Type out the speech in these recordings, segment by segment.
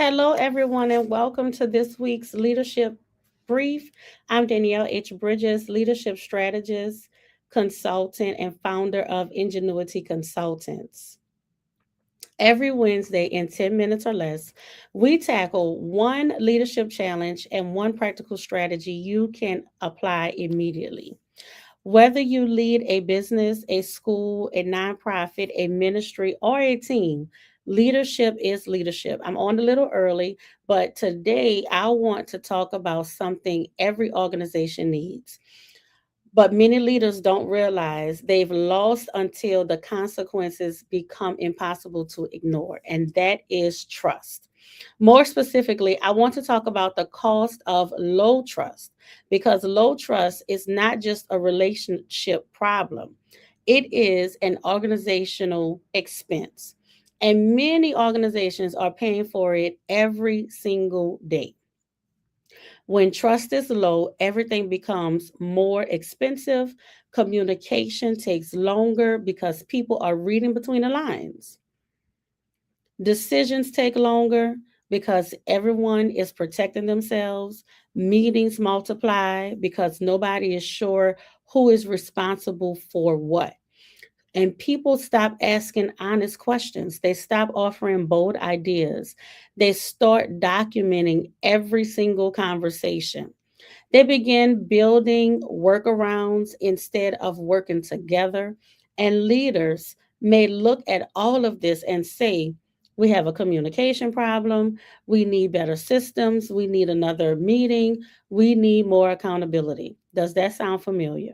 Hello, everyone, and welcome to this week's Leadership Brief. I'm Danielle H. Bridges, leadership strategist, consultant, and founder of Ingenuity Consultants. Every Wednesday, in 10 minutes or less, we tackle one leadership challenge and one practical strategy you can apply immediately. Whether you lead a business, a school, a nonprofit, a ministry, or a team, leadership is leadership. I'm on a little early, but today I want to talk about something every organization needs. But many leaders don't realize they've lost until the consequences become impossible to ignore, and that is trust. More specifically, I want to talk about the cost of low trust because low trust is not just a relationship problem, it is an organizational expense. And many organizations are paying for it every single day. When trust is low, everything becomes more expensive. Communication takes longer because people are reading between the lines. Decisions take longer because everyone is protecting themselves. Meetings multiply because nobody is sure who is responsible for what. And people stop asking honest questions. They stop offering bold ideas. They start documenting every single conversation. They begin building workarounds instead of working together. And leaders may look at all of this and say, we have a communication problem. We need better systems. We need another meeting. We need more accountability. Does that sound familiar?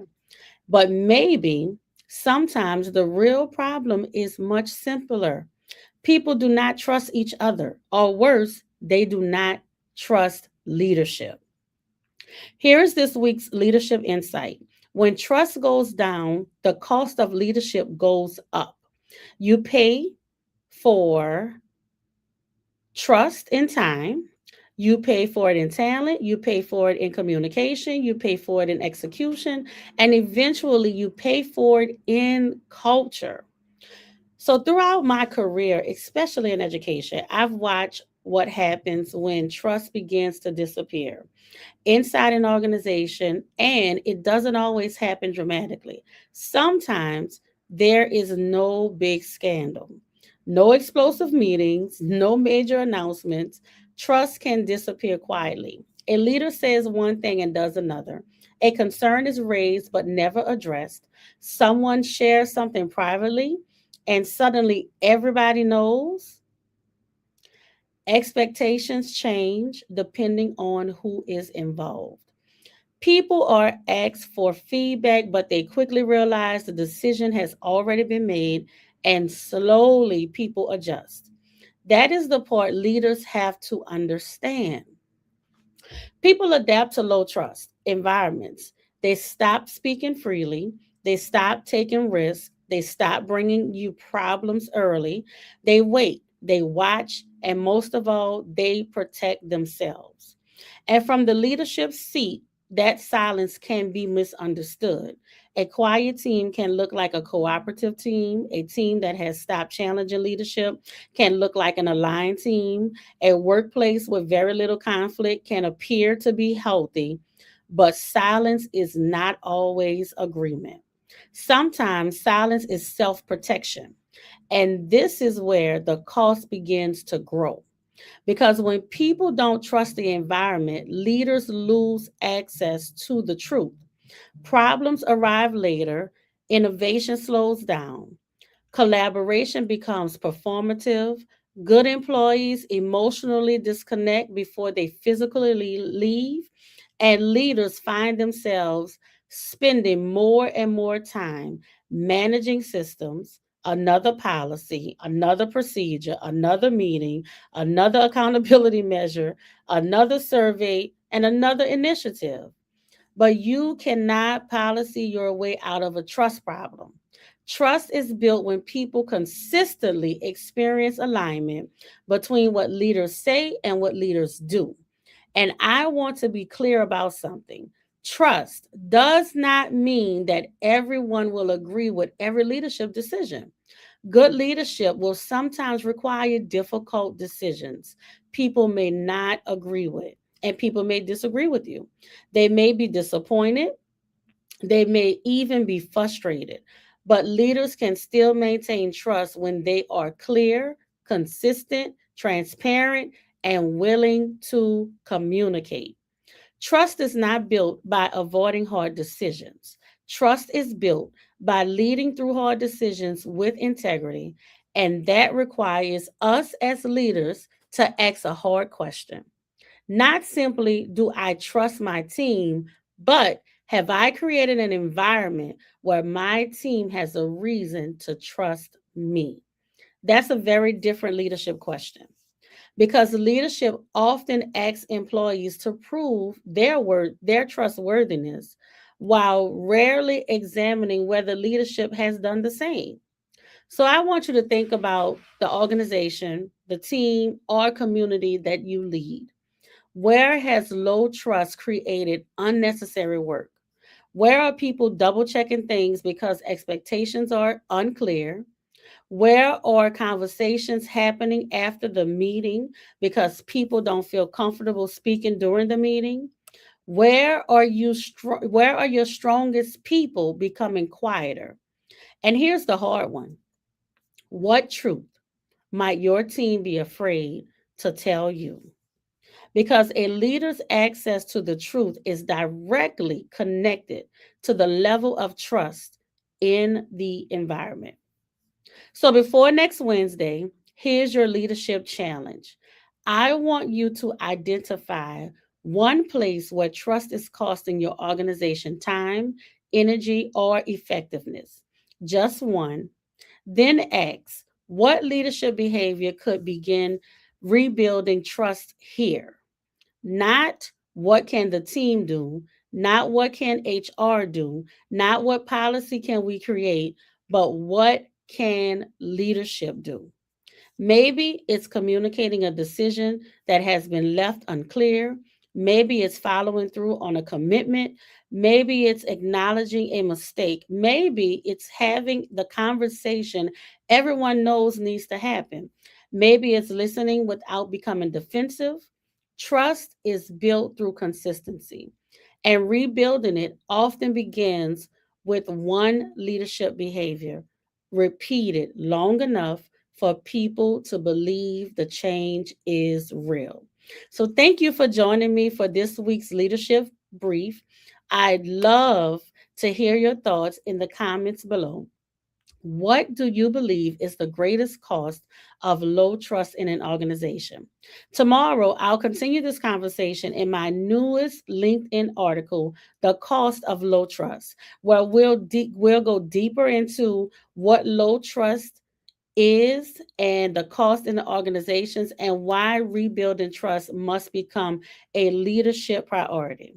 But maybe sometimes the real problem is much simpler. People do not trust each other, or worse, they do not trust leadership. Here is this week's leadership insight. When trust goes down, the cost of leadership goes up. You pay for trust in time. You pay for it in talent, you pay for it in communication, you pay for it in execution, and eventually you pay for it in culture. So, throughout my career, especially in education, I've watched what happens when trust begins to disappear inside an organization, and it doesn't always happen dramatically. Sometimes there is no big scandal, no explosive meetings, no major announcements. Trust can disappear quietly. A leader says one thing and does another. A concern is raised but never addressed. Someone shares something privately, and suddenly everybody knows. Expectations change depending on who is involved. People are asked for feedback, but they quickly realize the decision has already been made, and slowly people adjust. That is the part leaders have to understand. People adapt to low trust environments. They stop speaking freely. They stop taking risks. They stop bringing you problems early. They wait. They watch. And most of all, they protect themselves. And from the leadership seat, that silence can be misunderstood. A quiet team can look like a cooperative team. A team that has stopped challenging leadership can look like an aligned team. A workplace with very little conflict can appear to be healthy, but silence is not always agreement. Sometimes silence is self protection. And this is where the cost begins to grow. Because when people don't trust the environment, leaders lose access to the truth. Problems arrive later, innovation slows down, collaboration becomes performative. Good employees emotionally disconnect before they physically leave, and leaders find themselves spending more and more time managing systems, another policy, another procedure, another meeting, another accountability measure, another survey, and another initiative. But you cannot policy your way out of a trust problem. Trust is built when people consistently experience alignment between what leaders say and what leaders do. And I want to be clear about something. Trust does not mean that everyone will agree with every leadership decision. Good leadership will sometimes require difficult decisions. people may not agree with, and people may disagree with you. They may be disappointed, they may even be frustrated, but leaders can still maintain trust when they are clear, consistent, transparent, and willing to communicate. Trust is not built by avoiding hard decisions. Trust is built by leading through hard decisions with integrity, and that requires us as leaders to ask a hard question. Not simply do I trust my team, but have I created an environment where my team has a reason to trust me? That's a very different leadership question because leadership often asks employees to prove their trustworthiness while rarely examining whether leadership has done the same. So I want you to think about the organization, the team, or community that you lead. Where has low trust created unnecessary work? Where are people double checking things because expectations are unclear? Where are conversations happening after the meeting because people don't feel comfortable speaking during the meeting? Where are your strongest people becoming quieter? And here's the hard one. What truth might your team be afraid to tell you? Because a leader's access to the truth is directly connected to the level of trust in the environment. So before next Wednesday, here's your leadership challenge. I want you to identify one place where trust is costing your organization time, energy, or effectiveness. Just one. Then ask what leadership behavior could begin rebuilding trust here. Not what can the team do, not what can HR do, not what policy can we create, but what can leadership do? Maybe it's communicating a decision that has been left unclear. Maybe it's following through on a commitment. Maybe it's acknowledging a mistake. Maybe it's having the conversation everyone knows needs to happen. Maybe it's listening without becoming defensive. Trust is built through consistency, and rebuilding it often begins with one leadership behavior repeated long enough for people to believe the change is real. So, thank you for joining me for this week's leadership brief. I'd love to hear your thoughts in the comments below. What do you believe is the greatest cost of low trust in an organization? Tomorrow, I'll continue this conversation in my newest LinkedIn article, The Cost of Low Trust, where we'll go deeper into what low trust is and the cost in the organizations and why rebuilding trust must become a leadership priority.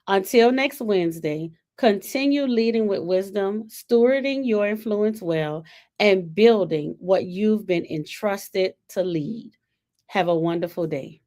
Until next Wednesday, continue leading with wisdom, stewarding your influence well, and building what you've been entrusted to lead. Have a wonderful day.